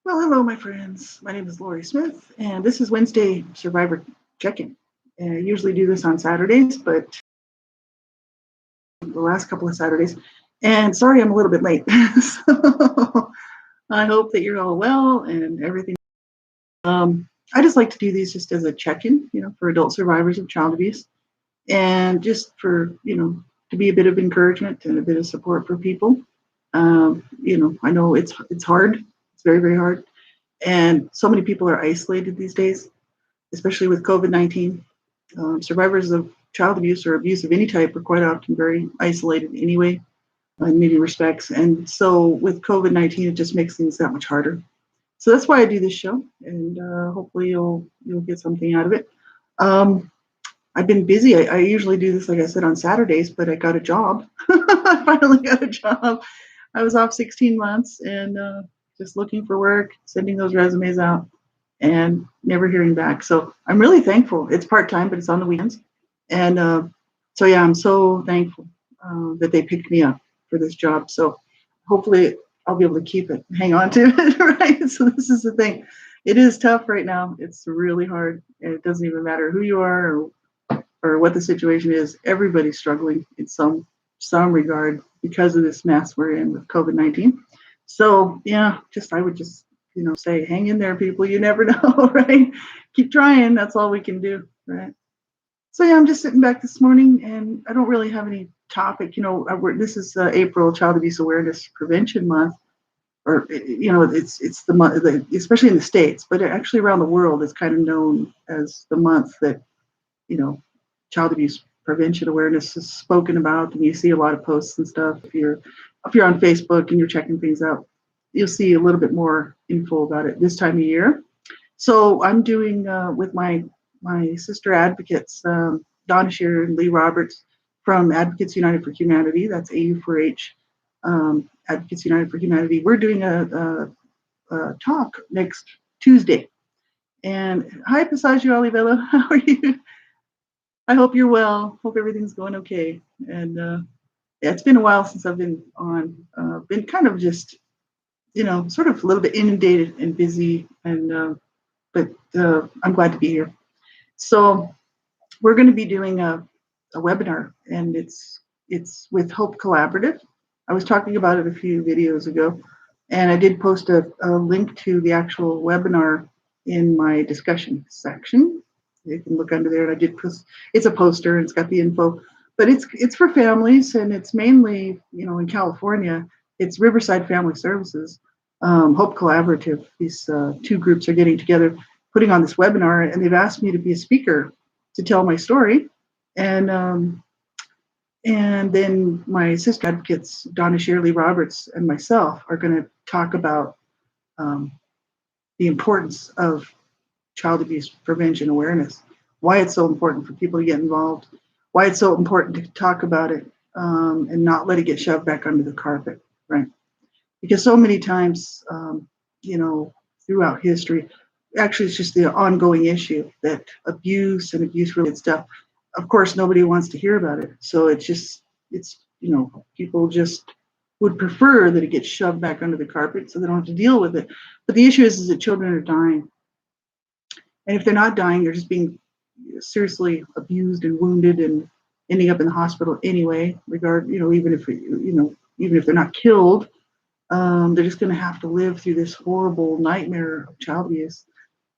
Well, hello, my friends. My name is Laurie Smith, and this is Wednesday Survivor Check-in. I usually do this on Saturdays, but the last couple of Saturdays. And sorry, I'm a little bit late. So I hope that you're all well and everything. I just like to do these just as a check-in, for adult survivors of child abuse, and just for to be a bit of encouragement and a bit of support for people. I know it's hard. It's very, very hard. And so many people are isolated these days, especially with COVID-19. Survivors of child abuse or abuse of any type are quite often very isolated anyway, in many respects. And so with COVID-19, it just makes things that much harder. So that's why I do this show, and hopefully you'll get something out of it. Um, I've been busy. I usually do this, like I said, on Saturdays, but I got a job. I finally got a job. I was off 16 months and just looking for work, sending those resumes out, and never hearing back. So I'm really thankful. It's part-time, but it's on the weekends. And so, yeah, I'm so thankful that they picked me up for this job. So hopefully I'll be able to keep it, hang on to it, right? So this is the thing. It is tough right now. It's really hard. And it doesn't even matter who you are or what the situation is. Everybody's struggling in some regard because of this mess we're in with COVID-19. So yeah, I would just say, hang in there, people. You never know, right? Keep trying. That's all we can do, right? So yeah, I'm just sitting back this morning, and I don't really have any topic. This is April Child Abuse Awareness Prevention Month, or it's the month, especially in the States, but actually around the world, it's kind of known as the month that you know child abuse prevention awareness is spoken about, and you see a lot of posts and stuff. If you're on Facebook and you're checking things out, you'll see a little bit more info about it this time of year. So I'm doing with my sister advocates, Donna Shearer and Lee Roberts from Advocates United for Humanity. That's AU4H, Advocates United for Humanity. We're doing a talk next Tuesday. And hi, Pasagio Olivella. How are you? I hope you're well. Hope everything's going okay. And yeah, it's been a while since I've been on. Been kind of just, sort of a little bit inundated and busy. And but I'm glad to be here. So we're going to be doing a webinar, and it's with Hope Collaborative. I was talking about it a few videos ago, and I did post a link to the actual webinar in my discussion section. You can look under there, and I did post. It's a poster, and it's got the info, but it's for families, and it's mainly in California. It's Riverside Family Services, Hope Collaborative. These two groups are getting together, putting on this webinar, and they've asked me to be a speaker to tell my story, and then my sister advocates, Donna Shirley Roberts and myself, are going to talk about the importance of child abuse prevention awareness, why it's so important for people to get involved, why it's so important to talk about it, and not let it get shoved back under the carpet, right? Because so many times, throughout history, actually it's just the ongoing issue that abuse and abuse-related stuff, of course, nobody wants to hear about it. So it's people just would prefer that it gets shoved back under the carpet so they don't have to deal with it. But the issue is that children are dying. And if they're not dying, they're just being seriously abused and wounded and ending up in the hospital anyway, even if they're not killed, they're just going to have to live through this horrible nightmare of child abuse.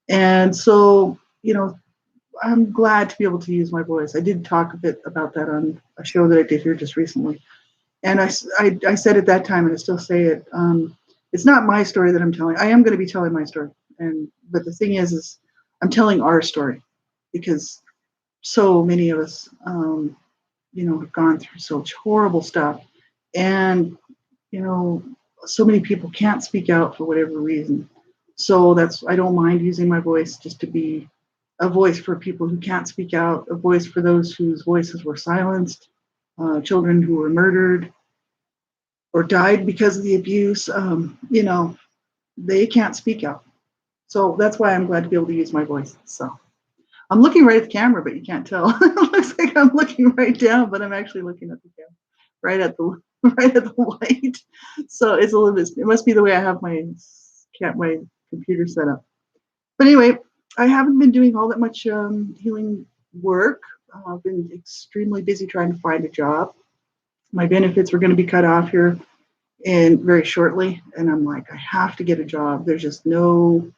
And so, I'm glad to be able to use my voice. I did talk a bit about that on a show that I did here just recently. And I said at that time, and I still say it, it's not my story that I'm telling. I am going to be telling my story. But the thing is I'm telling our story because so many of us, have gone through such horrible stuff. And, so many people can't speak out for whatever reason. So I don't mind using my voice just to be a voice for people who can't speak out, a voice for those whose voices were silenced, children who were murdered or died because of the abuse. They can't speak out. So that's why I'm glad to be able to use my voice. So I'm looking right at the camera, but you can't tell. It looks like I'm looking right down, but I'm actually looking at the camera, right at the light. So it's a little bit. It must be the way I have my computer setup. But anyway, I haven't been doing all that much healing work. I've been extremely busy trying to find a job. My benefits were going to be cut off here and very shortly, and I'm like, I have to get a job. There's just no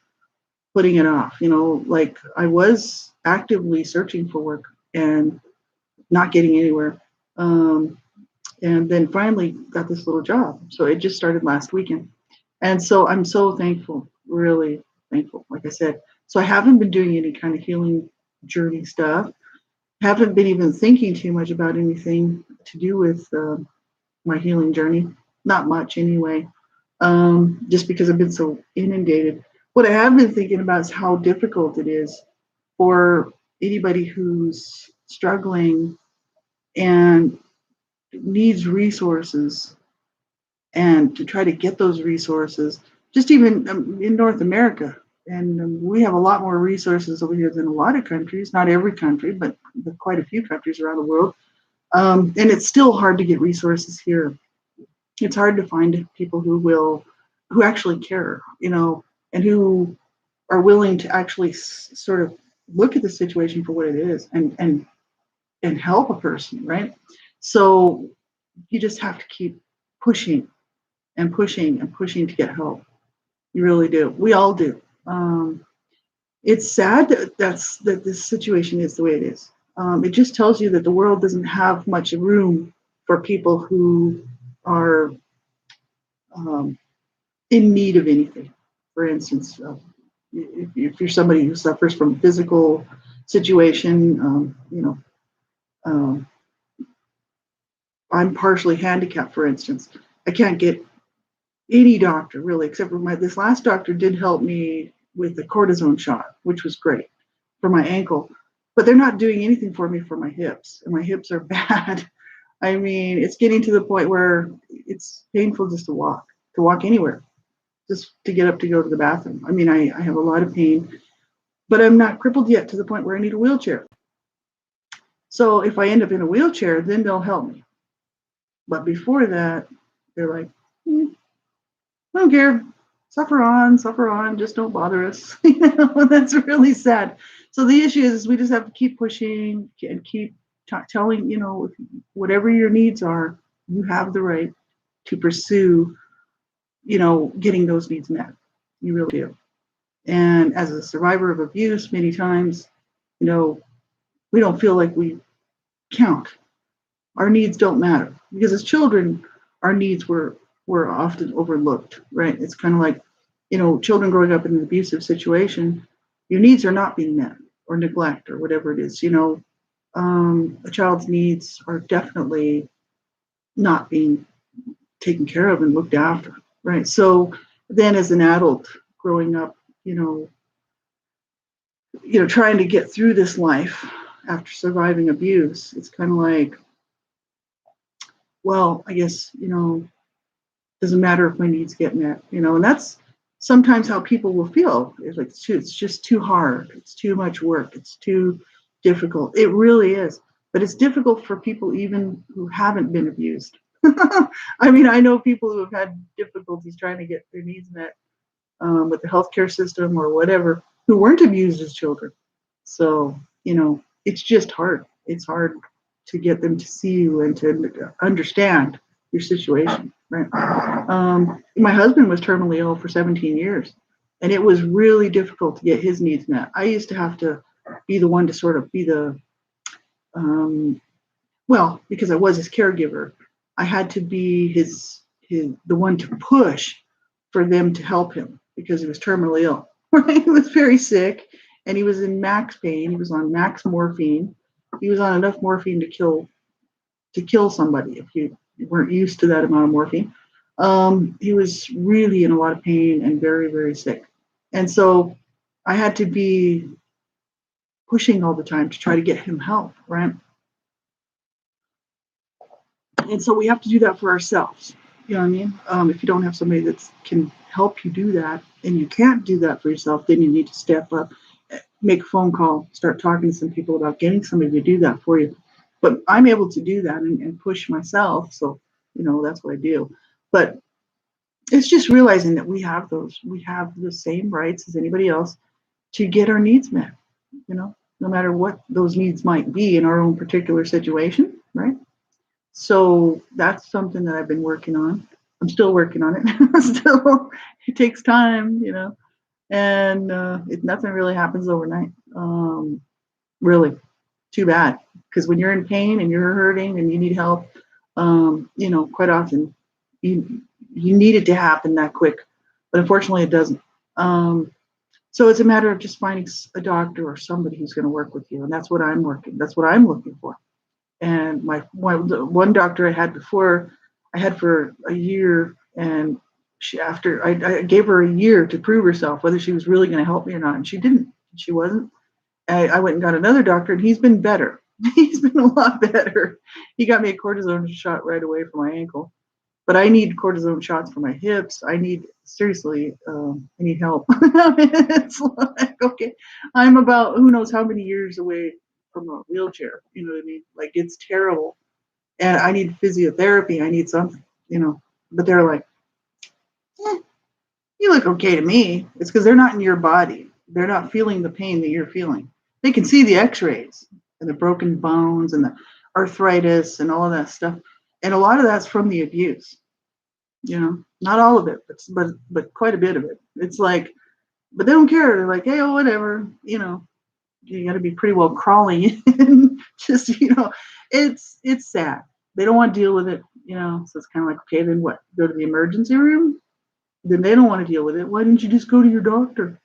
putting it off. Like I was actively searching for work and not getting anywhere. And then finally got this little job. So it just started last weekend. And so I'm so thankful, really thankful, like I said. So I haven't been doing any kind of healing journey stuff. Haven't been even thinking too much about anything to do with my healing journey. Not much anyway, just because I've been so inundated. What I have been thinking about is how difficult it is for anybody who's struggling and needs resources, and to try to get those resources, just even in North America. And we have a lot more resources over here than a lot of countries, not every country, but quite a few countries around the world. And it's still hard to get resources here. It's hard to find people who actually care, and who are willing to actually sort of look at the situation for what it is, and help a person, right? So you just have to keep pushing and pushing and pushing to get help. You really do. We all do. It's sad that this situation is the way it is. It just tells you that the world doesn't have much room for people who are in need of anything. For instance, if you're somebody who suffers from a physical situation, I'm partially handicapped, for instance. I can't get any doctor really, except for this last doctor did help me with the cortisone shot, which was great for my ankle. But they're not doing anything for me for my hips, and my hips are bad. I mean, it's getting to the point where it's painful just to walk anywhere, just to get up to go to the bathroom. I mean, I have a lot of pain, but I'm not crippled yet to the point where I need a wheelchair. So if I end up in a wheelchair, then they'll help me. But before that, they're like, I don't care. Suffer on, just don't bother us. That's really sad. So the issue is we just have to keep pushing and keep telling, whatever your needs are, you have the right to pursue, getting those needs met. You really do. And as a survivor of abuse, many times, we don't feel like we count. Our needs don't matter because as children, our needs were often overlooked, right? It's kind of like, children growing up in an abusive situation, your needs are not being met, or neglect, or whatever it is. A child's needs are definitely not being taken care of and looked after, right? So then as an adult growing up, trying to get through this life after surviving abuse, it's kind of like, well, I guess, doesn't matter if my needs get met, and that's sometimes how people will feel. It's like, it's just too hard. It's too much work. It's too difficult. It really is. But it's difficult for people even who haven't been abused. I mean, I know people who have had difficulties trying to get their needs met with the healthcare system or whatever, who weren't abused as children. So, it's just hard. It's hard to get them to see you and to understand your situation, right? My husband was terminally ill for 17 years, and it was really difficult to get his needs met. I used to have to be the one to sort of be the, because I was his caregiver, I had to be the one to push for them to help him because he was terminally ill. Right? He was very sick, and he was in max pain. He was on max morphine. He was on enough morphine to kill somebody if you weren't used to that amount of morphine. He was really in a lot of pain and very, very sick. And so I had to be pushing all the time to try to get him help, right? And so we have to do that for ourselves. You know what I mean? If you don't have somebody that can help you do that, and you can't do that for yourself, then you need to step up, make a phone call, start talking to some people about getting somebody to do that for you. But I'm able to do that and push myself. So, that's what I do. But it's just realizing that we have the same rights as anybody else to get our needs met, no matter what those needs might be in our own particular situation, right? So that's something that I've been working on. I'm still working on it. Still, it takes time, and nothing really happens overnight. Really, too bad. Because when you're in pain and you're hurting and you need help, quite often you you need it to happen that quick, but unfortunately it doesn't. Um, so it's a matter of just finding a doctor or somebody who's going to work with you, and that's what I'm working. That's what I'm looking for. And the one doctor I had before, I had for a year, and I gave her a year to prove herself whether she was really going to help me or not, and she didn't. She wasn't. I went and got another doctor, and he's been better. He's been a lot better. He got me a cortisone shot right away for my ankle, but I need cortisone shots for my hips. I need seriously, I need help. It's like, okay, I'm about who knows how many years away from a wheelchair. You know what I mean? Like, it's terrible, and I need physiotherapy. I need something, But they're like, eh, you look okay to me. It's because they're not in your body. They're not feeling the pain that you're feeling. They can see the X-rays and the broken bones and the arthritis and all of that stuff, and a lot of that's from the abuse. Not all of it, but quite a bit of it. It's like, but they don't care. They're like, hey, oh, whatever. You got to be pretty well crawling in. Just, it's sad. They don't want to deal with it. So it's kind of like, okay, then what? Go to the emergency room? Then they don't want to deal with it. Why didn't you just go to your doctor?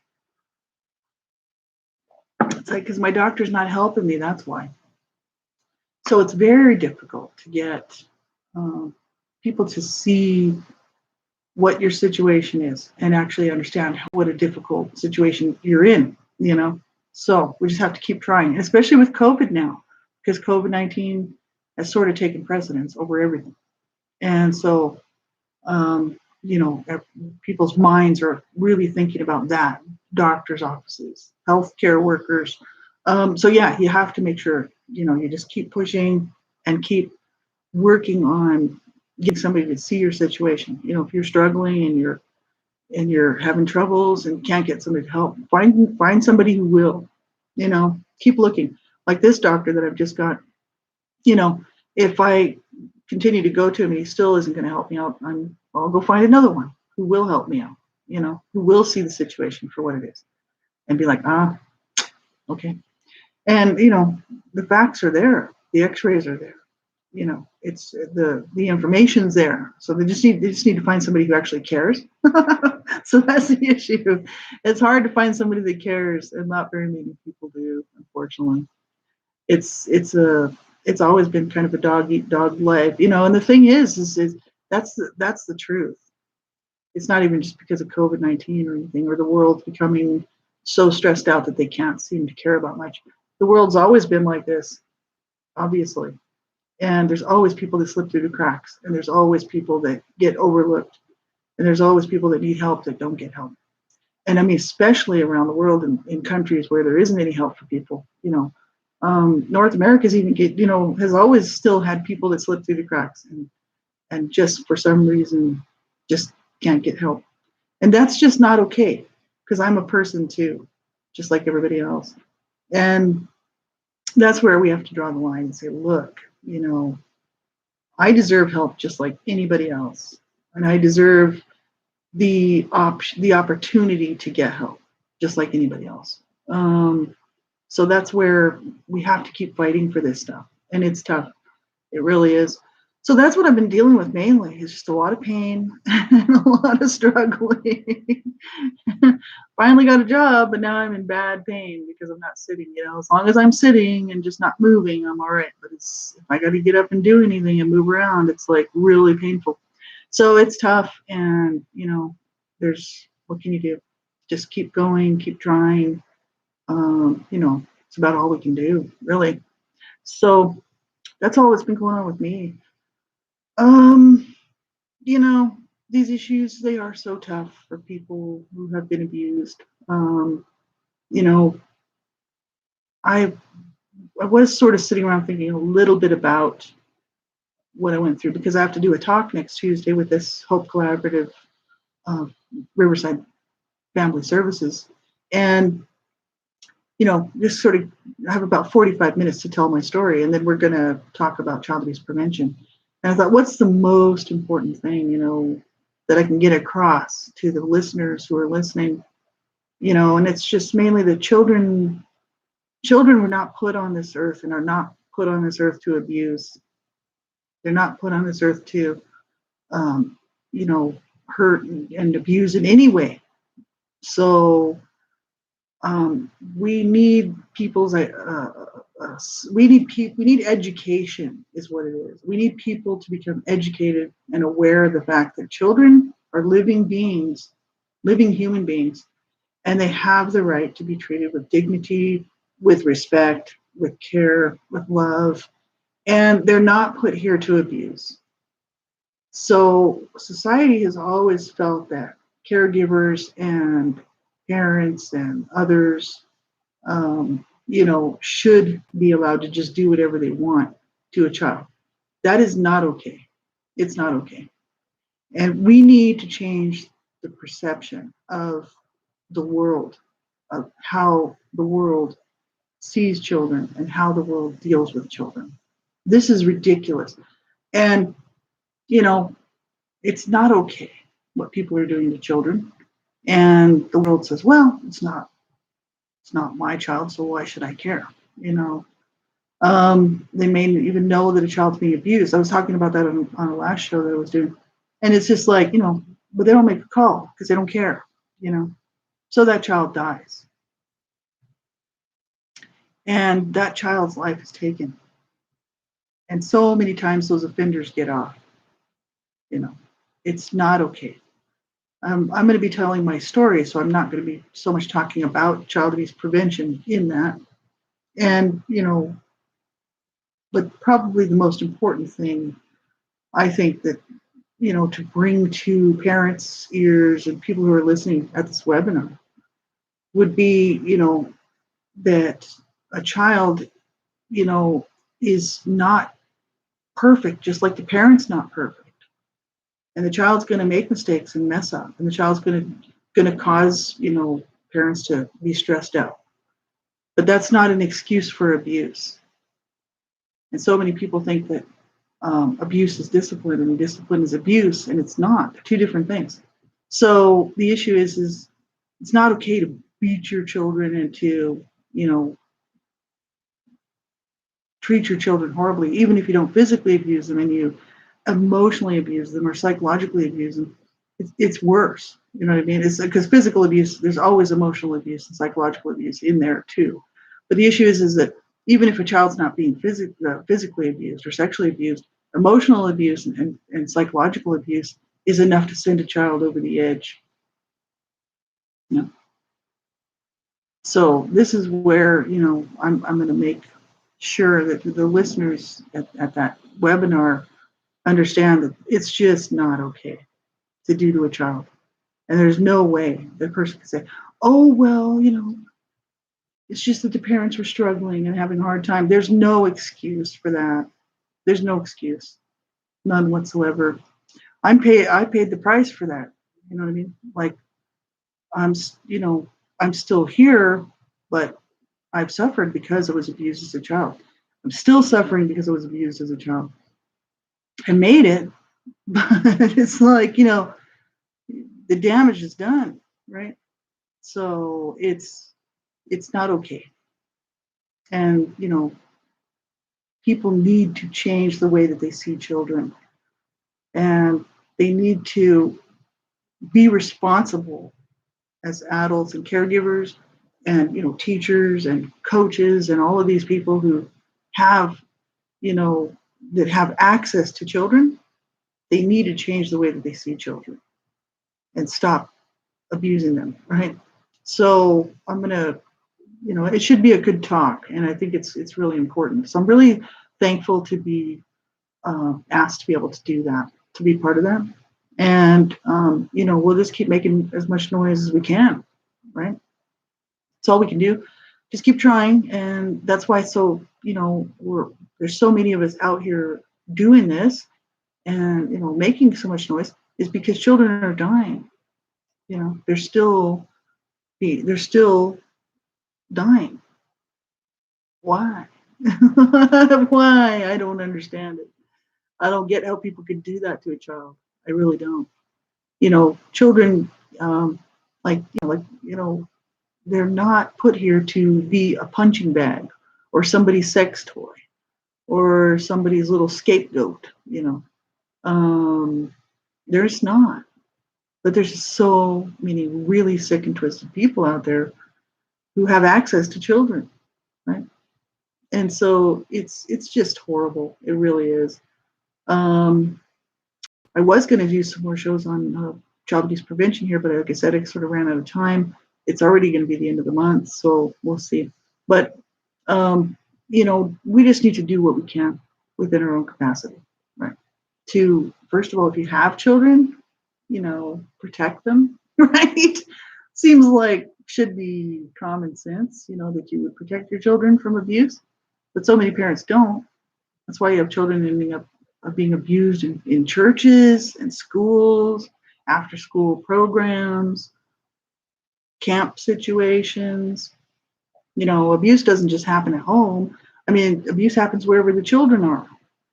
It's like, because my doctor's not helping me. That's why. So it's very difficult to get um, people to see what your situation is and actually understand what a difficult situation you're in. So we just have to keep trying, especially with COVID now, because COVID-19 has sort of taken precedence over everything. And so, people's minds are really thinking about that. Doctors' offices, healthcare workers. So yeah, you have to make sure, you just keep pushing and keep working on getting somebody to see your situation. If you're struggling and you're having troubles and can't get somebody to help, find somebody who will. Keep looking. Like this doctor that I've just got. If I continue to go to him and he still isn't going to help me out, I'll go find another one who will help me out. Who will see the situation for what it is and be like, okay. And the facts are there. The X-rays are there. It's the information's there. So they just need to find somebody who actually cares. So that's the issue. It's hard to find somebody that cares, and not very many people do, unfortunately. It's always been kind of a dog eat dog life. And the thing is that's the truth. It's not even just because of COVID-19 or anything, or the world's becoming so stressed out that they can't seem to care about much. The world's always been like this, obviously. And there's always people that slip through the cracks, and there's always people that get overlooked, and there's always people that need help that don't get help. And I mean, especially around the world in countries where there isn't any help for people. North America's even has always still had people that slip through the cracks and just for some reason just can't get help. And that's just not okay, because I'm a person too, just like everybody else. And that's where we have to draw the line and say, look, I deserve help just like anybody else, and I deserve the opportunity to get help just like anybody else. So that's where we have to keep fighting for this stuff, and it's tough. It really is. So that's what I've been dealing with mainly, is just a lot of pain and a lot of struggling. Finally got a job, but now I'm in bad pain because I'm not sitting. As long as I'm sitting and just not moving, I'm all right. But if I got to get up and do anything and move around, it's like really painful. So it's tough, and there's what can you do? Just keep going, keep trying. It's about all we can do, really. So that's all that's been going on with me. Um, you know, these issues, they are so tough for people who have been abused. You know, I I was sort of sitting around thinking a little bit about what I went through, because I have to do a talk next Tuesday with this Hope Collaborative uh, Riverside Family Services, and just sort of have about 45 minutes to tell my story, and then we're going to talk about child abuse prevention. And I thought, what's the most important thing, that I can get across to the listeners who are listening, and it's just mainly that children were not put on this earth and are not put on this earth to abuse. They're not put on this earth to, um, hurt and abuse in any way. So we need people's we need education is what it is. We need people to become educated and aware of the fact that children are living beings, living human beings, and they have the right to be treated with dignity, with respect, with care, with love, and they're not put here to abuse. So society has always felt that caregivers and parents and others, should be allowed to just do whatever they want to a child. That is not okay. It's not okay. And we need to change the perception of the world, of how the world sees children and how the world deals with children. This is ridiculous. And, it's not okay what people are doing to children. And the world says, well, it's not my child, so why should I care? You know, they may even know that a child's being abused. I was talking about that on the last show that I was doing. And it's just like, but they don't make a call because they don't care, So that child dies. And that child's life is taken. And so many times those offenders get off. It's not okay. I'm going to be telling my story, so I'm not going to be so much talking about child abuse prevention in that. And, but probably the most important thing I think that, to bring to parents' ears and people who are listening at this webinar would be, that a child, is not perfect, just like the parent's not perfect. And the child's going to make mistakes and mess up, and the child's going to cause, parents to be stressed out. But that's not an excuse for abuse. And so many people think that abuse is discipline and discipline is abuse, and it's not. They're two different things. So the issue is it's not okay to beat your children and to, treat your children horribly, even if you don't physically abuse them and you emotionally abuse them or psychologically abuse them. It's worse. You know what I mean? It's because physical abuse, there's always emotional abuse and psychological abuse in there too. But the issue is that even if a child's not being physically abused or sexually abused, emotional abuse and psychological abuse is enough to send a child over the edge. So this is where, I'm going to make sure that the listeners at that webinar understand that it's just not okay to do to a child. And there's no way the person can say, oh, well, it's just that the parents were struggling and having a hard time. There's no excuse for that. There's no excuse, none whatsoever. I paid the price for that. You know what I mean? Like I'm still here, but I've suffered because I was abused as a child. I'm still suffering because I was abused as a child. I made it, but it's like, the damage is done, right? So it's not okay. And, people need to change the way that they see children. And they need to be responsible as adults and caregivers and, teachers and coaches and all of these people who have, that have access to children. They need to change the way that they see children and stop abusing them, right? So I'm going to, it should be a good talk, and I think it's really important. So I'm really thankful to be asked to be able to do that, to be part of that. And, we'll just keep making as much noise as we can, right? That's all we can do. Just keep trying. And that's why, there's so many of us out here doing this and, making so much noise is because children are dying. They're still dying. Why? Why? I don't understand it. I don't get how people could do that to a child. I really don't. Children, um, they're not put here to be a punching bag or somebody's sex toy or somebody's little scapegoat. Um, there's not. But there's just so many really sick and twisted people out there who have access to children, right? And so it's just horrible. It really is. Um, I was going to do some more shows on child abuse prevention here, but like I said, I sort of ran out of time. It's already going to be the end of the month, so we'll see. But we just need to do what we can within our own capacity, right? To first of all, if you have children, protect them, right? Seems like should be common sense, that you would protect your children from abuse, but so many parents don't. That's why you have children ending up being abused in churches and schools, after school programs, camp situations. Abuse doesn't just happen at home. I mean, abuse happens wherever the children are,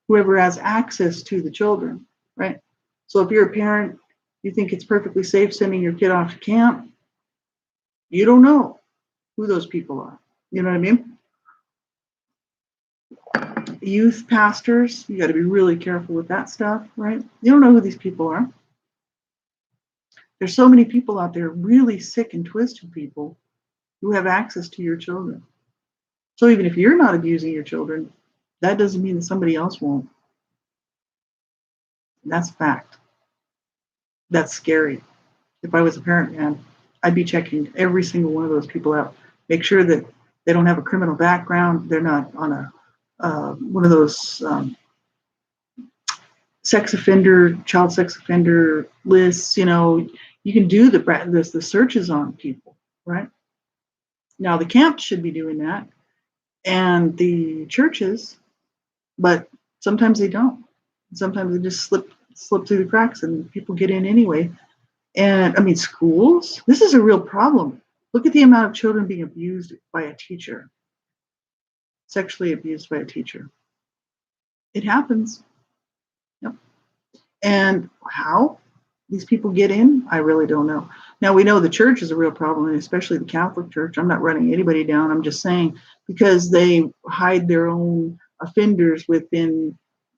whoever has access to the children, right? So if you're a parent, you think it's perfectly safe sending your kid off to camp, you don't know who those people are. You know what I mean? Youth pastors, you got to be really careful with that stuff, right? You don't know who these people are. There's so many people out there, really sick and twisted people, who have access to your children. So even if you're not abusing your children, that doesn't mean that somebody else won't. And that's a fact. That's scary. If I was a parent, man, I'd be checking every single one of those people out. Make sure that they don't have a criminal background. They're not on a one of those child sex offender lists. You can do the searches on people, right? Now the camps should be doing that, and the churches, but sometimes they don't. Sometimes they just slip through the cracks, and people get in anyway. And I mean, schools. This is a real problem. Look at the amount of children being abused by a teacher, sexually abused by a teacher. It happens. Yep. And how these people get in, I really don't know. Now we know the church is a real problem, and especially the Catholic Church. I'm not running anybody down. I'm just saying because they hide their own offenders within,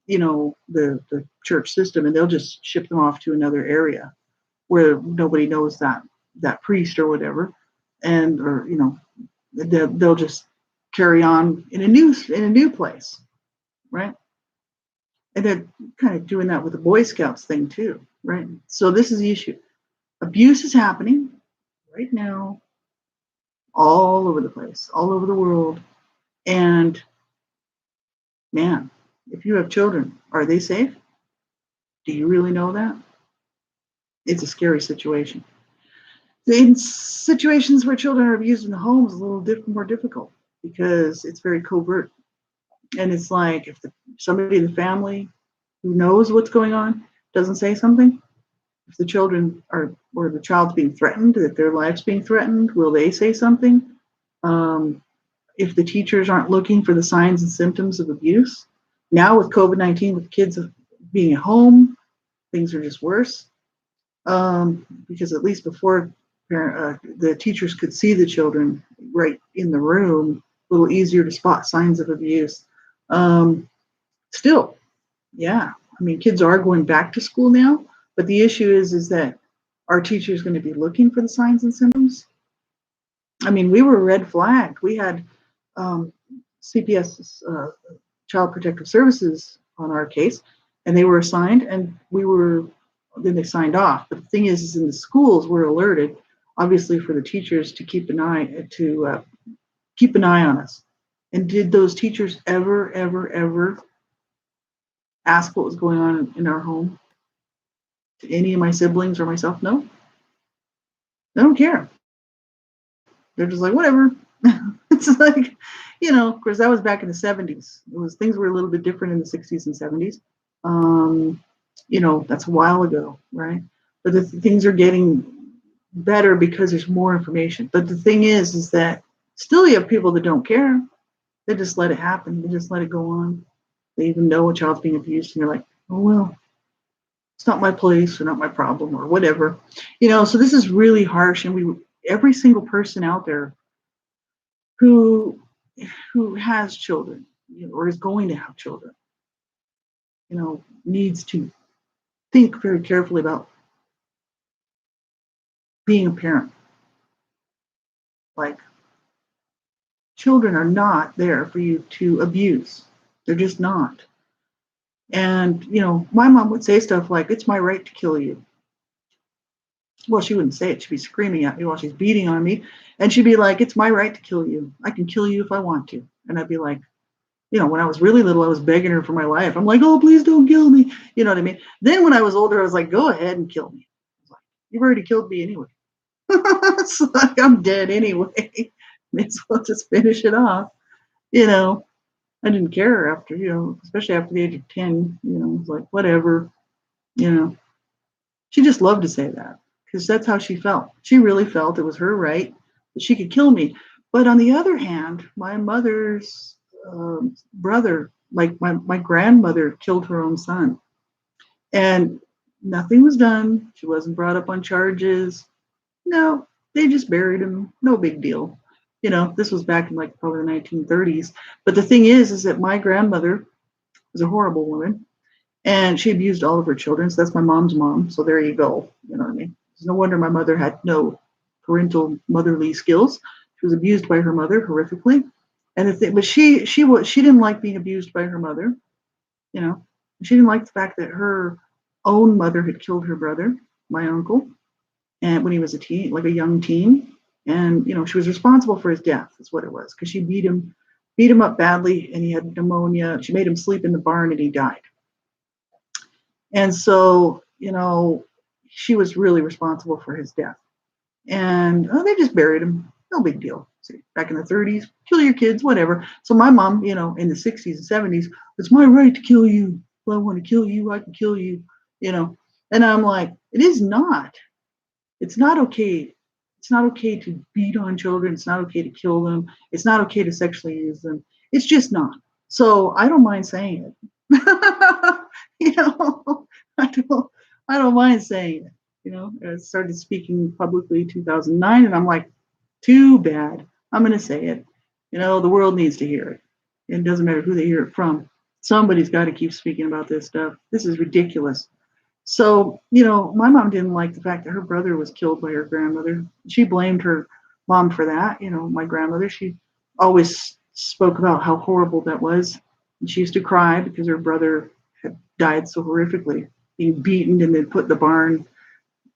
the church system, and they'll just ship them off to another area where nobody knows that priest or whatever, or they'll just carry on in a new place, right? And they're kind of doing that with the Boy Scouts thing too, right? So this is the issue. Abuse is happening right now all over the place, all over the world. And man, if you have children, are they safe? Do you really know that? It's a scary situation. In situations where children are abused in the home is a little more difficult because it's very covert. And it's like if somebody in the family who knows what's going on doesn't say something, if the children or the child's being threatened, that their life's being threatened, will they say something? If the teachers aren't looking for the signs and symptoms of abuse, now with COVID-19, with kids being at home, things are just worse. Because at least before the teachers could see the children right in the room, a little easier to spot signs of abuse. Still, yeah, I mean, kids are going back to school now, but the issue is that our teachers going to be looking for the signs and symptoms? I mean, we were red flagged. We had CPS, Child Protective Services, on our case, and they were assigned, and then they signed off. But the thing is in the schools, we're alerted, obviously, for the teachers to keep an eye on us. And did those teachers ever ask what was going on in our home to any of my siblings or myself? No, they don't care. They're just like, whatever. It's like, of course, that was back in the 70s. Things were a little bit different in the 60s and 70s. That's a while ago, right? But things are getting better because there's more information. But the thing is that still you have people that don't care. They just let it happen. They just let it go on. They even know a child's being abused, and they're like, oh well, it's not my place or not my problem or whatever. So this is really harsh, and every single person out there who has children, or is going to have children, needs to think very carefully about being a parent. Like, children are not there for you to abuse. They're just not. And, my mom would say stuff like, it's my right to kill you. Well, she wouldn't say it. She'd be screaming at me while she's beating on me. And she'd be like, it's my right to kill you. I can kill you if I want to. And I'd be like, when I was really little, I was begging her for my life. I'm like, oh, please don't kill me. You know what I mean? Then when I was older, I was like, go ahead and kill me. I was like, you've already killed me anyway. It's like, I'm dead anyway. May as well just finish it off. I didn't care after, especially after the age of 10, it was like, whatever, you know. She just loved to say that because that's how she felt. She really felt it was her right that she could kill me. But on the other hand, my mother's brother, like my grandmother, killed her own son. And nothing was done. She wasn't brought up on charges. No, they just buried him. No big deal. This was back in like probably the 1930s. But the thing is that my grandmother was a horrible woman, and she abused all of her children. So that's my mom's mom. So there you go. You know what I mean? It's no wonder my mother had no parental motherly skills. She was abused by her mother horrifically, but she didn't like being abused by her mother. You know, she didn't like the fact that her own mother had killed her brother, my uncle, and when he was a teen, like a young teen, and she was responsible for his death. Is what it was, because she beat him up badly, and he had pneumonia. She made him sleep in the barn, and he died. And so, she was really responsible for his death. And they just buried him. No big deal. See, back in the 30s, kill your kids, whatever. So my mom, in the 60s and 70s, it's my right to kill you. If I want to kill you, I can kill you, And I'm like, it is not. It's not okay. It's not okay to beat on children. It's not okay to kill them. It's not okay to sexually use them. It's just not. So I don't mind saying it. you know, I don't, I don't mind saying it. I started speaking publicly in 2009, and I'm like, too bad. I'm going to say it. The world needs to hear it. It doesn't matter who they hear it from. Somebody's got to keep speaking about this stuff. This is ridiculous. So, my mom didn't like the fact that her brother was killed by her grandmother. She blamed her mom for that. My grandmother, she always spoke about how horrible that was. And she used to cry because her brother had died so horrifically, being beaten and then put in the barn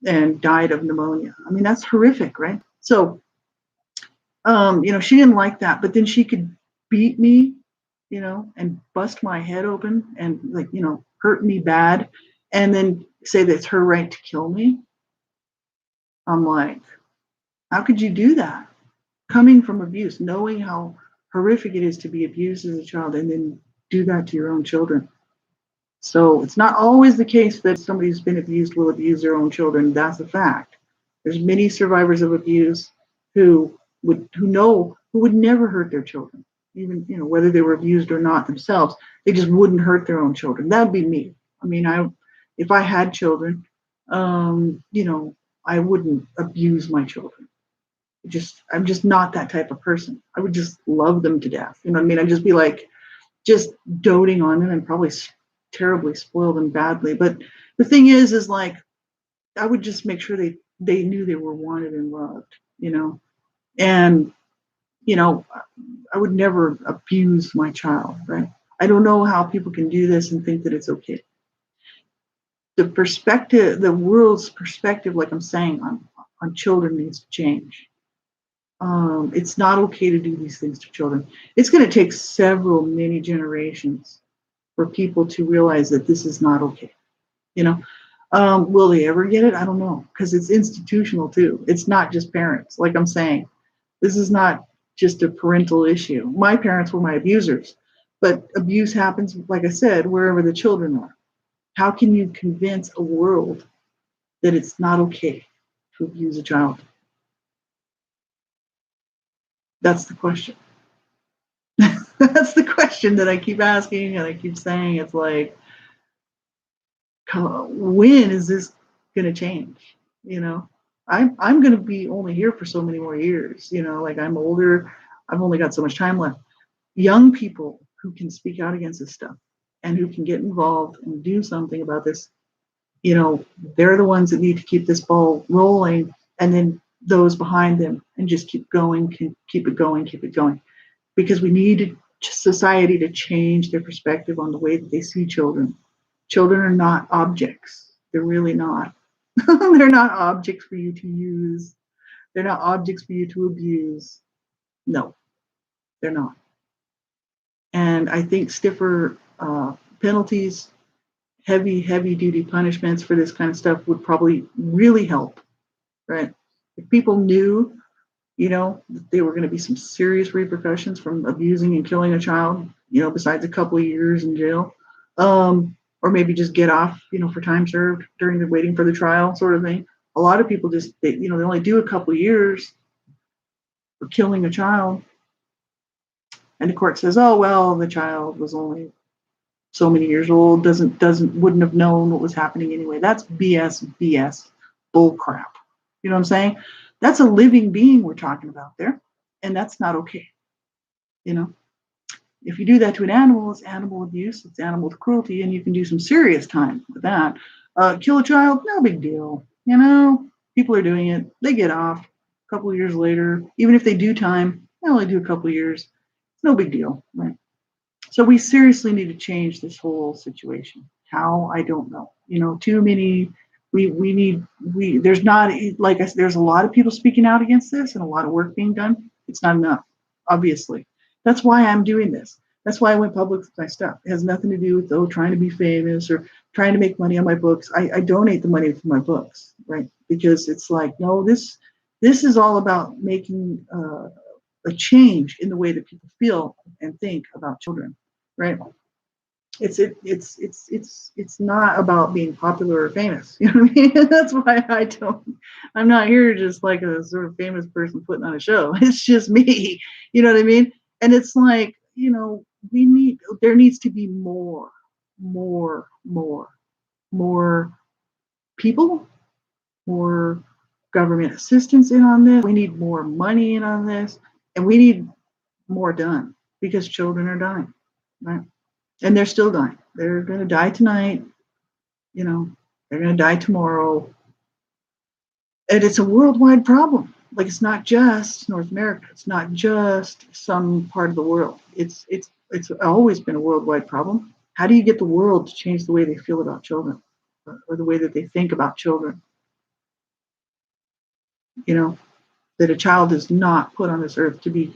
and died of pneumonia. I mean, that's horrific, right? So, she didn't like that, but then she could beat me, and bust my head open and hurt me bad, and then say that it's her right to kill me. I'm like, how could you do that? Coming from abuse, knowing how horrific it is to be abused as a child, and then do that to your own children. So it's not always the case that somebody who's been abused will abuse their own children. That's a fact. There's many survivors of abuse who would never hurt their children, even whether they were abused or not themselves. They just wouldn't hurt their own children. That'd be me. I mean, if I had children, I wouldn't abuse my children. I'm just not that type of person. I would just love them to death. You know what I mean? I'd just be like, just doting on them and probably terribly spoil them badly. But the thing is like, I would just make sure they knew they were wanted and loved, and, I would never abuse my child, right? I don't know how people can do this and think that it's okay. The world's perspective, like I'm saying, on children needs to change. It's not okay to do these things to children. It's going to take many generations for people to realize that this is not okay. Will they ever get it? I don't know, because it's institutional too. It's not just parents. Like I'm saying, this is not just a parental issue. My parents were my abusers, but abuse happens, like I said, wherever the children are. How can you convince a world that it's not okay? to abuse a child? That's the question. That's the question that I keep asking and I keep saying. It's like, when is this going to change? You know, I'm going to be only here for so many more years. Like I'm older. I've only got so much time left. Young people who can speak out against this stuff and who can get involved and do something about this, they're the ones that need to keep this ball rolling, and then those behind them, and just keep going, keep it going, keep it going. Because we need society to change their perspective on the way that they see children. Children are not objects. They're really not. They're not objects for you to use. They're not objects for you to abuse. No, they're not. And I think stiffer penalties, heavy duty punishments for this kind of stuff would probably really help, right? If people knew, that there were going to be some serious repercussions from abusing and killing a child, besides a couple of years in jail, or maybe just get off, for time served during the waiting for the trial sort of thing. A lot of people just, they only do a couple of years for killing a child, and the court says, oh well, the child was only so many years old, wouldn't have known what was happening anyway. That's BS, bull crap. You know what I'm saying? That's a living being we're talking about there, and that's not okay. If you do that to an animal, it's animal abuse, it's animal cruelty, and you can do some serious time with that. Kill a child, no big deal. People are doing it, they get off a couple of years later. Even if they do time, they only do a couple of years. It's no big deal, right? So we seriously need to change this whole situation. How? I don't know. Too many. There's not, like I said, there's a lot of people speaking out against this and a lot of work being done. It's not enough, obviously. That's why I'm doing this. That's why I went public with my stuff. It has nothing to do with trying to be famous or trying to make money on my books. I donate the money for my books, right? Because it's like, no, this is all about making a change in the way that people feel and think about children, right? It's not about being popular or famous. You know what I mean? That's why I'm not here just like a sort of famous person putting on a show. It's just me. You know what I mean? And it's like, there needs to be more people, more government assistance in on this. We need more money in on this, and we need more done, because children are dying, right? And they're still dying. They're going to die tonight. They're going to die tomorrow. And it's a worldwide problem. Like, it's not just North America. It's not just some part of the world. It's always been a worldwide problem. How do you get the world to change the way they feel about children, or the way that they think about children? That a child is not put on this earth to be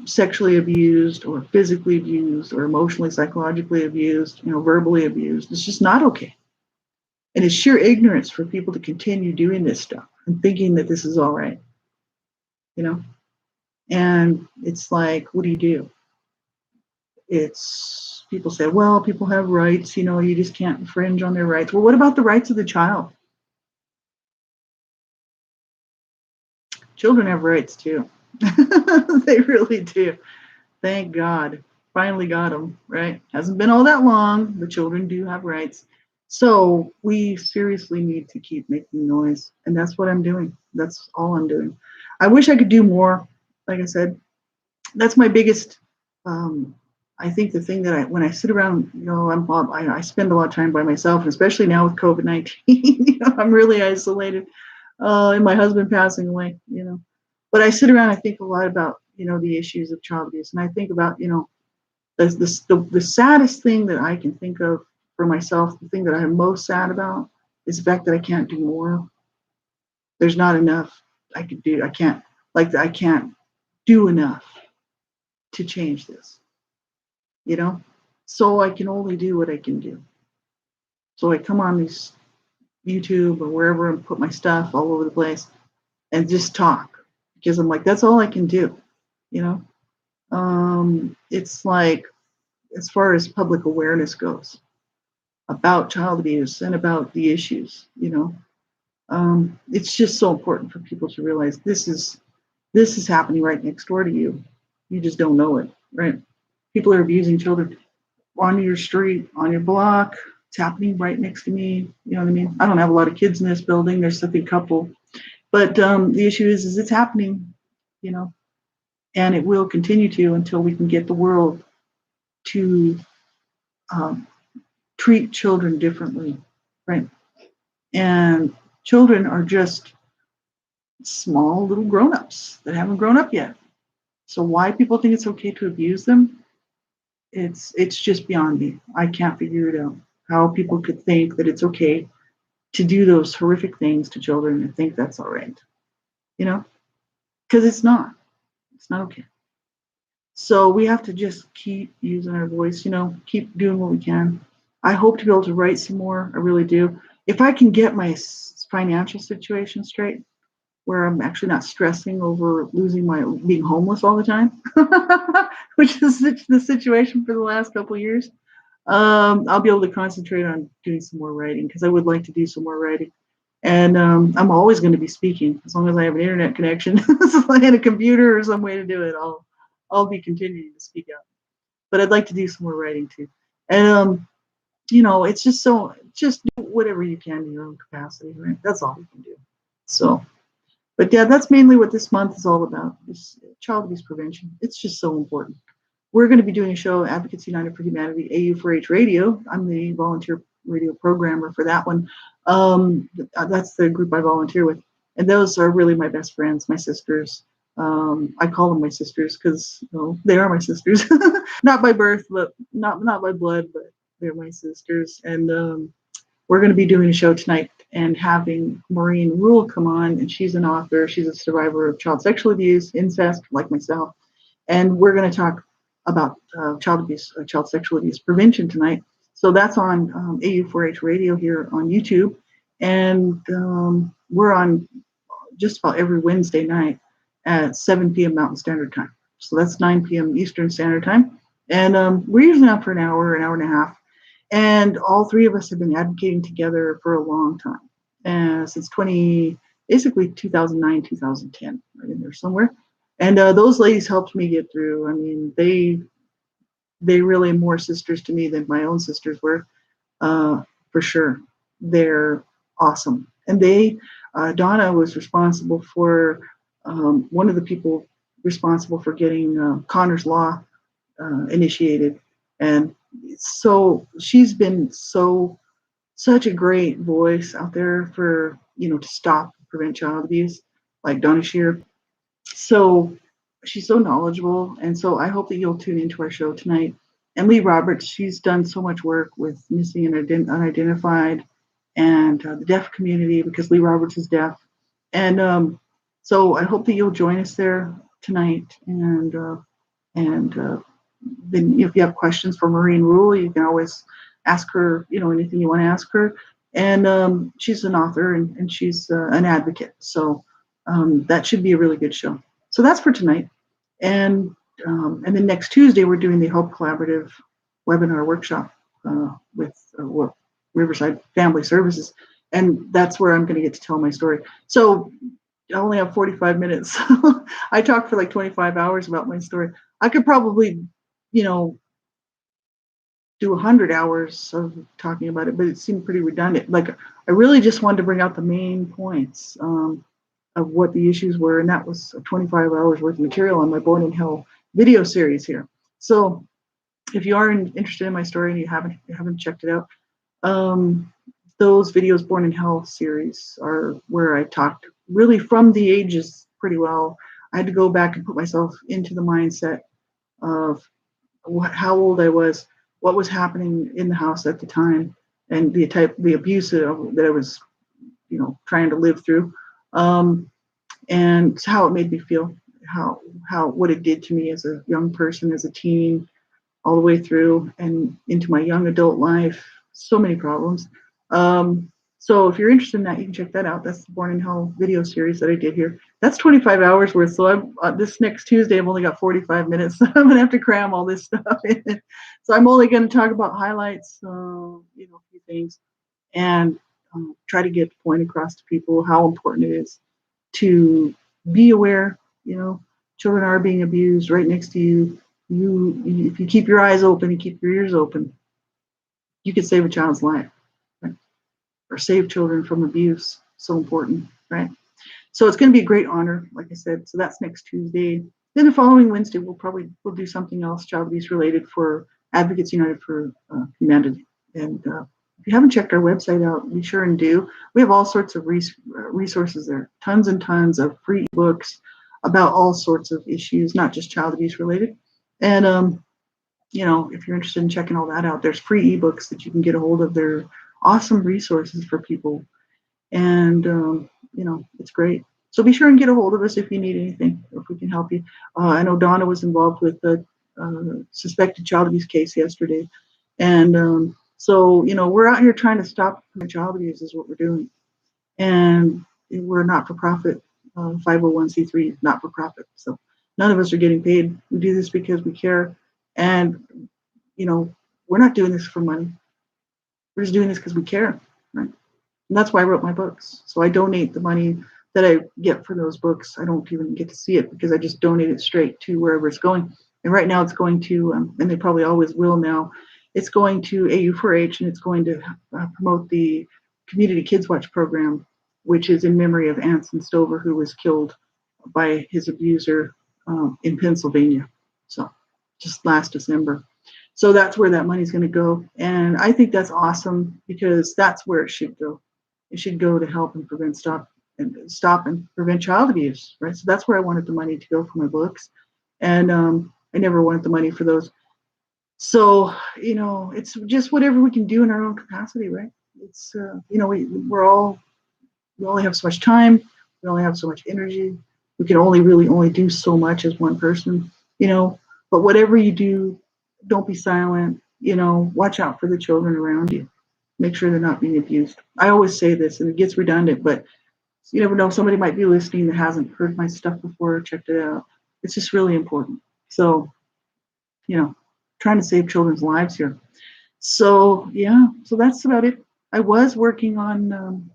sexually abused or physically abused or emotionally, psychologically abused, verbally abused. It's just not okay. And it's sheer ignorance for people to continue doing this stuff and thinking that this is all right. And it's like, what do you do? It's, people say, well, people have rights, you just can't infringe on their rights. Well, what about the rights of the child? Children have rights too. They really do. Thank God. Finally got them, right? Hasn't been all that long, but children do have rights. So we seriously need to keep making noise. And that's what I'm doing. That's all I'm doing. I wish I could do more. Like I said, that's my biggest, I think the thing that when I sit around, I spend a lot of time by myself, and especially now with COVID-19, I'm really isolated, and my husband passing away, But I sit around, I think a lot about, the issues of child abuse. And I think about, the saddest thing that I can think of for myself, the thing that I'm most sad about, is the fact that I can't do more. There's not enough I could do. I can't do enough to change this, So I can only do what I can do. So I come on these YouTube or wherever and put my stuff all over the place and just talk, because I'm like, that's all I can do, It's like, as far as public awareness goes about child abuse and about the issues, It's just so important for people to realize this is happening right next door to you. You just don't know it, right? People are abusing children on your street, on your block. It's happening right next to me. You know what I mean? I don't have a lot of kids in this building. There's a big couple, but the issue is it's happening, you know, and it will continue to until we can get the world to um, treat children differently, right? And children are just small little grown-ups that haven't grown up yet. So why people think it's okay to abuse them, it's just beyond me. I can't figure it out. How people could think that it's okay to do those horrific things to children and think that's all right, you know? Because it's not. It's not okay. So we have to just keep using our voice, keep doing what we can. I hope to be able to write some more. I really do. If I can get my financial situation straight, where I'm actually not stressing over losing my being homeless all the time, which is the situation for the last couple of years. I'll be able to concentrate on doing some more writing because I would like to do some more writing. And I'm always going to be speaking as long as I have an internet connection and a computer or some way to do it. I'll be continuing to speak out. But I'd like to do some more writing too. And it's just do whatever you can in your own capacity, right? That's all we can do. So, but yeah, that's mainly what this month is all about: is child abuse prevention. It's just so important. We're going to be doing a show, Advocates United for Humanity, AU4H Radio. I'm the volunteer radio programmer for that one. That's the group I volunteer with. And those are really my best friends, my sisters. I call them my sisters because they are my sisters. Not by birth, but not by blood, but they're my sisters. And we're going to be doing a show tonight and having Maureen Rule come on. And she's an author. She's a survivor of child sexual abuse, incest, like myself. And we're going to talk about child abuse, child sexual abuse prevention tonight. So that's on AU4H Radio here on YouTube. And we're on just about every Wednesday night at 7 p.m. Mountain Standard Time. So that's 9 p.m. Eastern Standard Time. And we're usually on for an hour and a half. And all three of us have been advocating together for a long time, since basically 2009, 2010, right in there somewhere. And those ladies helped me get through. I mean, they really are more sisters to me than my own sisters were, for sure. They're awesome. And Donna was responsible for one of the people responsible for getting Connor's Law initiated. And so she's been such a great voice out there for, to stop, prevent child abuse, like Donna Shear. So she's so knowledgeable. And so I hope that you'll tune into our show tonight. And Lee Roberts, she's done so much work with missing and unidentified and the deaf community because Lee Roberts is deaf. And so I hope that you'll join us there tonight. And then if you have questions for Maureen Rule, you can always ask her, anything you want to ask her. And she's an author and she's an advocate. So that should be a really good show. So that's for tonight. And then next Tuesday, we're doing the Hope Collaborative webinar workshop with Riverside Family Services. And that's where I'm going to get to tell my story. So I only have 45 minutes. I talked for like 25 hours about my story. I could probably, do 100 hours of talking about it, but it seemed pretty redundant. Like I really just wanted to bring out the main points of what the issues were, and that was 25 hours worth of material on my Born in Hell video series here. So if you are interested in my story and you haven't checked it out, those videos, Born in Hell series, are where I talked really from the ages pretty well. I had to go back and put myself into the mindset of how old I was, what was happening in the house at the time, and the abuse that I was, trying to live through, and how it made me feel, what it did to me as a young person, as a teen, all the way through and into my young adult life. So many problems. So if you're interested in that, you can check that out. That's the Born in Hell video series that I did here. That's 25 hours worth. So this next Tuesday, I've only got 45 minutes. So I'm going to have to cram all this stuff in. So I'm only going to talk about highlights, a few things. And try to get the point across to people how important it is to be aware. You know, children are being abused right next to you. If you keep your eyes open and keep your ears open, you can save a child's life, right? Or save children from abuse. So important, right? So it's going to be a great honor, like I said. So that's next Tuesday. Then the following Wednesday, we'll do something else child abuse related for Advocates United for Humanity. And if you haven't checked our website out, be sure and do. We have all sorts of resources there, tons and tons of free books about all sorts of issues, not just child abuse related. And if you're interested in checking all that out, there's free ebooks that you can get a hold of. They're awesome resources for people, and it's great. So be sure and get a hold of us if you need anything, if we can help you. I know Donna was involved with a suspected child abuse case yesterday, and so we're out here trying to stop child abuse is what we're doing, and we're not for profit, 501c3, not for profit. So none of us are getting paid. We do this because we care, and we're not doing this for money. We're just doing this because we care, right? And that's why I wrote my books. So I donate the money that I get for those books. I don't even get to see it because I just donate it straight to wherever it's going. And right now it's going to, and they probably always will now, it's going to AU4H, and it's going to promote the Community Kids Watch program, which is in memory of Anson Stover, who was killed by his abuser in Pennsylvania. So just last December. So that's where that money's going to go. And I think that's awesome because that's where it should go. It should go to help and stop and prevent child abuse, right? So that's where I wanted the money to go for my books. And I never wanted the money for those. So, it's just whatever we can do in our own capacity, right? It's, we only have so much time. We only have so much energy. We can only do so much as one person, but whatever you do, don't be silent, watch out for the children around you. Make sure they're not being abused. I always say this, and it gets redundant, but you never know. Somebody might be listening that hasn't heard my stuff before or checked it out. It's just really important. So, trying to save children's lives here. So, yeah, so that's about it. I was working on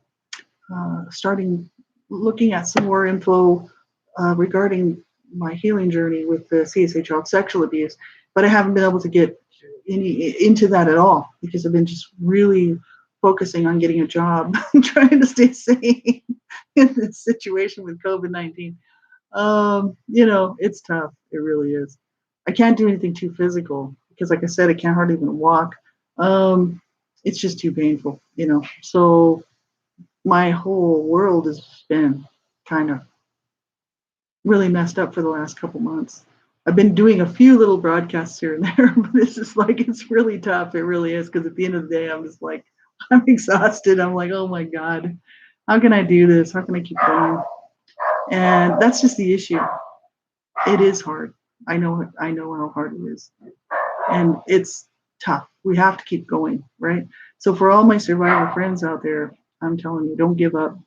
looking at some more info regarding my healing journey with the CSA child sexual abuse, but I haven't been able to get into that at all because I've been just really focusing on getting a job and trying to stay sane in this situation with COVID-19. It's tough. It really is. I can't do anything too physical because, like I said, I can't hardly even walk. It's just too painful, So my whole world has been kind of really messed up for the last couple months. I've been doing a few little broadcasts here and there, but it's really tough. It really is, because at the end of the day, I'm just like, I'm exhausted. I'm like, oh my God, how can I do this? How can I keep going? And that's just the issue. It is hard. I know how hard it is. And it's tough. We have to keep going, right? So for all my survivor friends out there, I'm telling you, don't give up.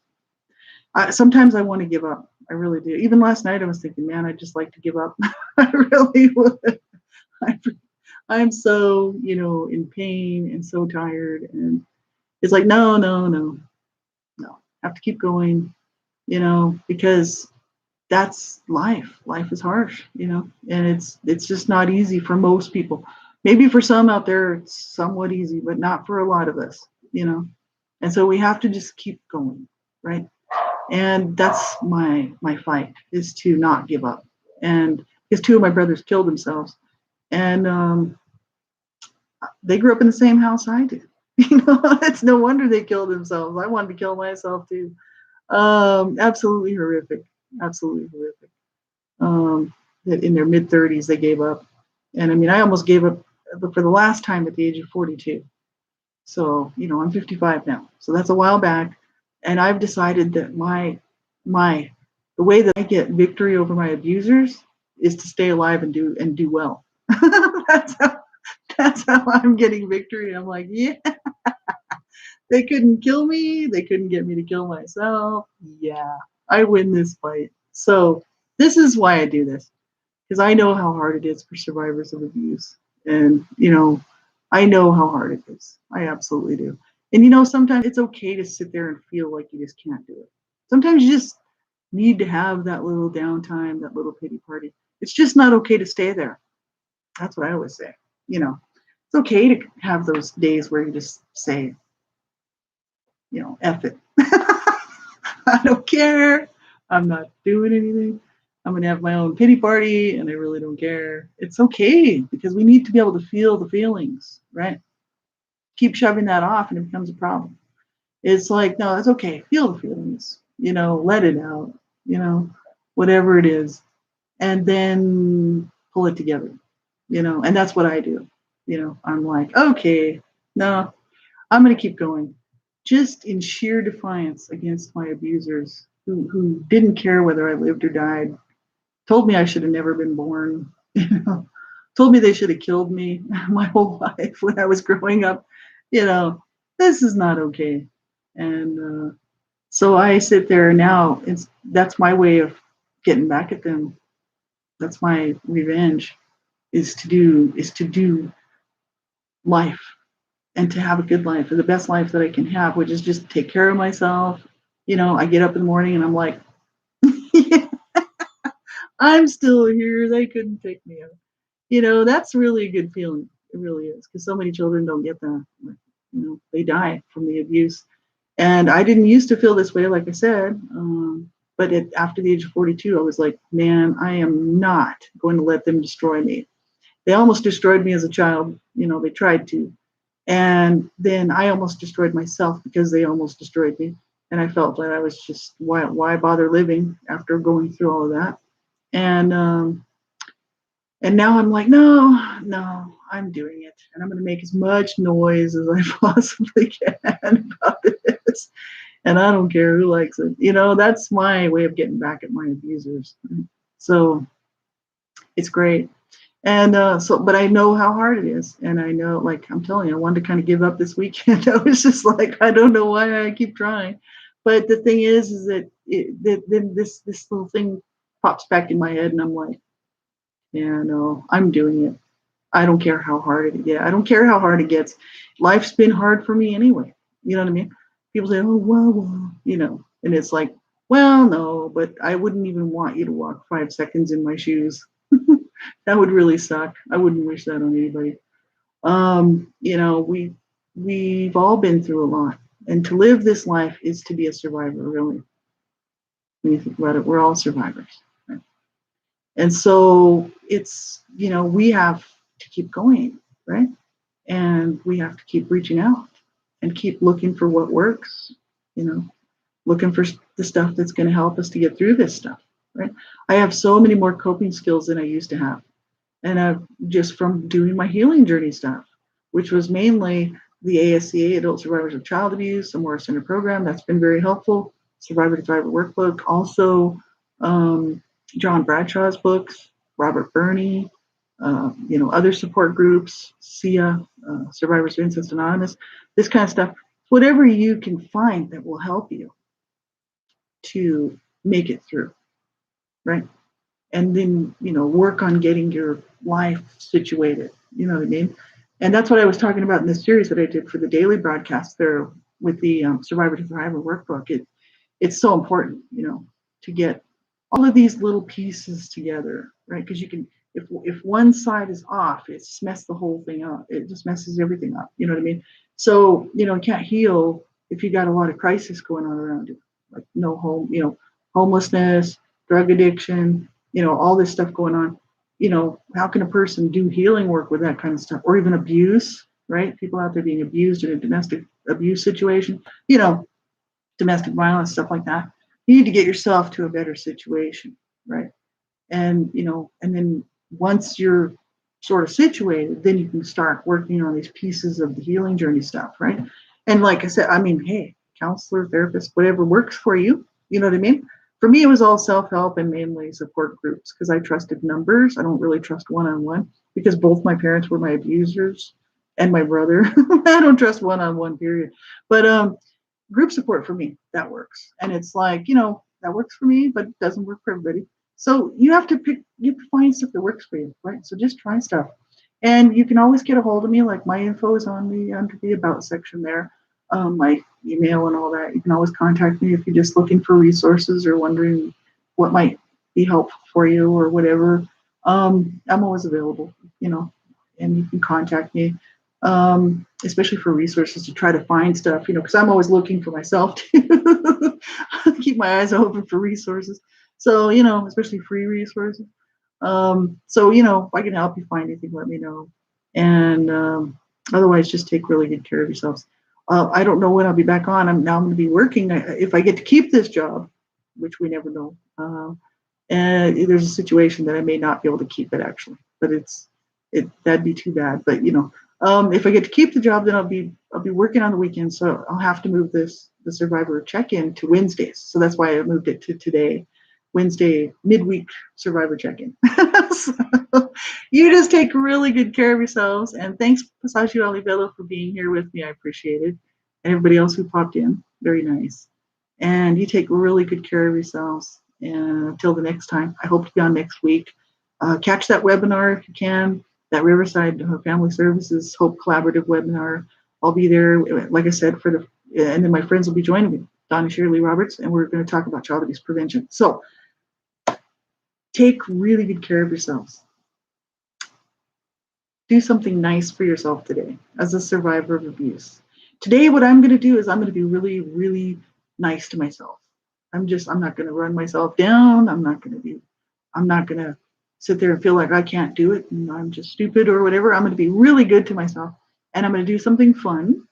Sometimes I want to give up. I really do. Even last night I was thinking, man, I'd just like to give up. I really would. I'm so, in pain and so tired. And it's like, no. I have to keep going, because that's life. Life is harsh, and it's just not easy for most people. Maybe for some out there it's somewhat easy, but not for a lot of us, And so we have to just keep going, right? And that's my fight, is to not give up. And because two of my brothers killed themselves, and they grew up in the same house I did. It's no wonder they killed themselves. I wanted to kill myself too. Absolutely horrific. Absolutely horrific. That in their mid-30s they gave up, and I mean, I almost gave up for the last time at the age of 42. So I'm 55 now. So that's a while back. And I've decided that the way that I get victory over my abusers is to stay alive and do well. that's how I'm getting victory. I'm like, yeah, they couldn't kill me. They couldn't get me to kill myself. Yeah, I win this fight. So this is why I do this, because I know how hard it is for survivors of abuse. And, I know how hard it is. I absolutely do. And you know, sometimes it's okay to sit there and feel like you just can't do it. Sometimes you just need to have that little downtime, that little pity party. It's just not okay to stay there. That's what I always say. You know, it's okay to have those days where you just say, you know, F it. I don't care. I'm not doing anything. I'm going to have my own pity party and I really don't care. It's okay because we need to be able to feel the feelings, right? Keep shoving that off and it becomes a problem. It's like, no, it's okay. Feel the feelings, you know, let it out, you know, whatever it is. And then pull it together, you know, and that's what I do. You know, I'm like, okay, no, I'm going to keep going. Just in sheer defiance against my abusers who didn't care whether I lived or died, told me I should have never been born, you know, told me they should have killed me my whole life when I was growing up. You know, this is not okay. And so I sit there now. That's my way of getting back at them. That's my revenge is to do life and to have a good life, the best life that I can have, which is just take care of myself. You know, I get up in the morning and I'm like, I'm still here. They couldn't pick me up. You know, that's really a good feeling. It really is, because so many children don't get that. You know, they die from the abuse. And I didn't used to feel this way, like I said. But after the age of 42, I was like, man, I am not going to let them destroy me. They almost destroyed me as a child. You know, they tried to. And then I almost destroyed myself because they almost destroyed me. And I felt that I was just, why bother living after going through all of that? And and now I'm like, no, no, I'm doing it. And I'm going to make as much noise as I possibly can about this. And I don't care who likes it. You know, that's my way of getting back at my abusers. So it's great. And but I know how hard it is. And I know, like I'm telling you, I wanted to kind of give up this weekend. I was just like, I don't know why I keep trying. But the thing is that then this little thing pops back in my head, and I'm like, yeah, no, I'm doing it. I don't care how hard it gets. I don't care how hard it gets. Life's been hard for me anyway. You know what I mean? People say, oh, well, you know, and it's like, well, no, but I wouldn't even want you to walk 5 seconds in my shoes. That would really suck. I wouldn't wish that on anybody. You know, we've all been through a lot. And to live this life is to be a survivor, really. When you think about it, we're all survivors. Right? And so it's, you know, we have to keep going, right? And we have to keep reaching out and keep looking for what works, you know, looking for the stuff that's going to help us to get through this stuff, right? I have so many more coping skills than I used to have. And I've just from doing my healing journey stuff, which was mainly the ASCA, Adult Survivors of Child Abuse, a more centered program. That's been very helpful. Survivor to Thriver workbook. Also, John Bradshaw's books, Robert Burney, you know, other support groups, SIA, Survivors of Incest Anonymous, this kind of stuff. Whatever you can find that will help you to make it through, right? And then, you know, work on getting your life situated. You know what I mean? And that's what I was talking about in this series that I did for the daily broadcast there with the Survivor to Thriver workbook. It's so important, you know, to get all of these little pieces together, right? Because you can, if one side is off, it just messes the whole thing up. It just messes everything up. You know what I mean? So, you know, you can't heal if you got a lot of crisis going on around you, like no home, you know, homelessness, drug addiction, you know, all this stuff going on. You know, how can a person do healing work with that kind of stuff, or even abuse, right? People out there being abused in a domestic abuse situation, you know, domestic violence, stuff like that. You need to get yourself to a better situation, right? And, you know, and then once you're sort of situated, then you can start working on these pieces of the healing journey stuff, right? And like I said, I mean, hey, counselor, therapist, whatever works for you, you know what I mean? For me, it was all self-help and mainly support groups because I trusted numbers. I don't really trust one-on-one because both my parents were my abusers and my brother. I don't trust one-on-one, period. But group support for me, that works. And it's like, you know, that works for me, but it doesn't work for everybody. So you have to find stuff that works for you, right? So just try stuff. And you can always get a hold of me. Like my info is on the under the about section there. my email and all that. You can always contact me if you're just looking for resources or wondering what might be helpful for you or whatever. I'm always available, and you can contact me, especially for resources to try to find stuff, because I'm always looking for myself to keep my eyes open for resources. So, especially free resources. So, if I can help you find anything, let me know. And otherwise, just take really good care of yourselves. I don't know when I'll be back on. I'm going to be working. If I get to keep this job, which we never know. And there's a situation that I may not be able to keep it actually, but that'd be too bad. But if I get to keep the job, then I'll be working on the weekends, so I'll have to move the Survivor check-in to Wednesdays. So that's why I moved it to today, Wednesday midweek Survivor check-in. So you just take really good care of yourselves, and thanks, Pasagio Olivelo, for being here with me. I appreciate it, and everybody else who popped in, very nice. And you take really good care of yourselves. And until the next time, I hope to be on next week. Catch that webinar if you can, that Riverside Family Services Hope Collaborative webinar. I'll be there, like I said, and then my friends will be joining me, Donna Shirley Roberts, and we're going to talk about child abuse prevention. So take really good care of yourselves. Do something nice for yourself today as a survivor of abuse. Today, what I'm going to do is I'm going to be really, really nice to myself. I'm not going to run myself down. I'm not going to sit there and feel like I can't do it and I'm just stupid or whatever. I'm going to be really good to myself, and I'm going to do something fun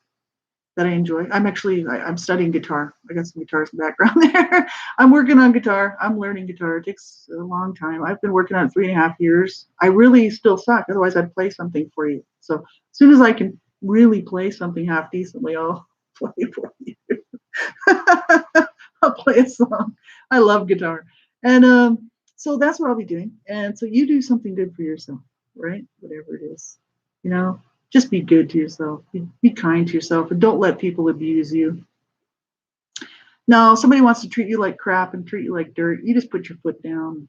that I enjoy. I'm studying guitar. I got some guitars in the background there. I'm working on guitar. I'm learning guitar. It takes a long time. I've been working on it 3.5 years. I really still suck. Otherwise, I'd play something for you. So as soon as I can really play something half decently, I'll play for you. I'll play a song. I love guitar. And so that's what I'll be doing. And so you do something good for yourself, right? Whatever it is, just be good to yourself. Be kind to yourself, and don't let people abuse you. No, somebody wants to treat you like crap and treat you like dirt, you just put your foot down.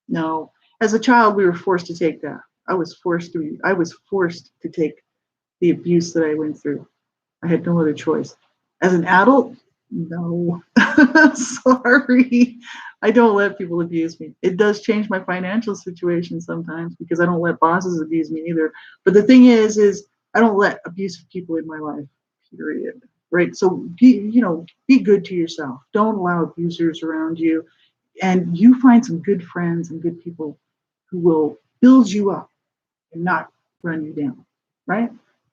No. As a child, we were forced to take that. I was forced to take the abuse that I went through. I had no other choice. As an adult, no. Sorry. I don't let people abuse me. It does change my financial situation sometimes because I don't let bosses abuse me either. But the thing is I don't let abusive people in my life, period. Right? So be good to yourself. Don't allow abusers around you. And you find some good friends and good people who will build you up and not run you down. Right?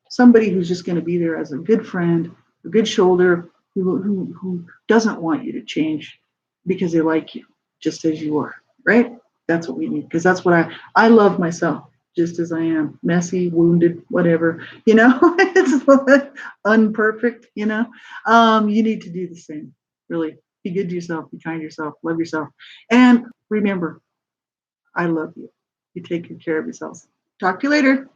Somebody who's just going to be there as a good friend, a good shoulder, who doesn't want you to change because they like you just as you are, right? That's what we need, because that's what I love myself just as I am, messy, wounded, whatever, it's unperfect, you need to do the same. Really, be good to yourself, be kind to yourself, love yourself, and remember, I love you. You take good care of yourselves. Talk to you later.